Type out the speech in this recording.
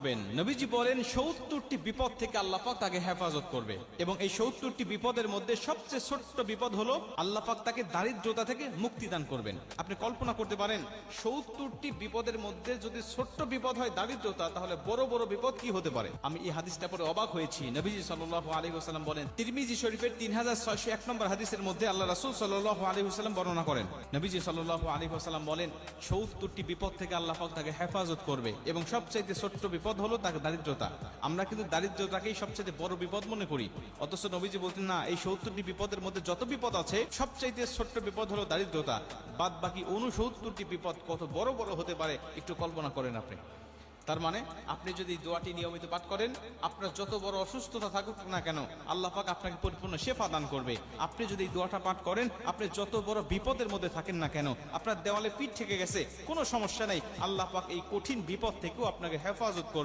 নবীজি বলেন ৭০টি বিপদ থেকে আল্লাহ পাক তাকে হেফাজত করবে এবং এই ৭০টি বিপদের মধ্যে সবচেয়ে ছোট্ট বিপদ হলো আল্লাহ পাক তাকে দারিদ্রতা থেকে মুক্তি দান করবেন। আপনি কল্পনা করতে পারেন ৭০টি বিপদের মধ্যে যদি ছোট্ট বিপদ হয় দারিদ্রতা, তাহলে বড় বড় বিপদ কি হতে পারে। আমি এই হাদিসটা পড়ে অবাক হয়েছি। নবীজি সাল্লাল্লাহু আলাইহি ওয়াসাল্লাম বলেন, তিরমিজি শরীফের 3601 নম্বর হাদিসের মধ্যে আল্লাহ রাসূল সাল্লাল্লাহু আলাইহি ওয়াসাল্লাম বর্ণনা করেন, নবীজি সাল্লাল্লাহু আলাইহি ওয়াসাল্লাম বলেন ৭০টি বিপদ থেকে আল্লাহ পাক তাকে হেফাজত করবে এবং সবচেয়ে ছোট্ট বিপদ হলো তাকে দারিদ্রতা। আমরা কিন্তু দারিদ্রতাকেই সবচেয়ে বড় বিপদ মনে করি, অথচ নবীজি বলতেন না, এই ৭০টি বিপদের মধ্যে যত বিপদ আছে সবচেয়ে ছোট্ট বিপদ হলো দারিদ্রতা। বাদ বাকি ৬৯টি বিপদ কত বড় বড় হতে পারে একটু কল্পনা করেন আপনি। তার মানে আপনি যদি দোয়াটি নিয়মিত পাঠ করেন, আপনার যত বড় অসুস্থতা থাকুক না কেন আল্লাহ পাক আপনাকে পরিপূর্ণ শেফা দান করবে। আপনি যদি এই দোয়াটা পাঠ করেন, আপনি যত বড় বিপদের মধ্যে থাকেন না কেন, আপনার দেওয়ালে পিঠ থেকে গেছে কোনো সমস্যা নেই, আল্লাহ পাক এই কঠিন বিপদ থেকেও আপনাকে হেফাজত করবে।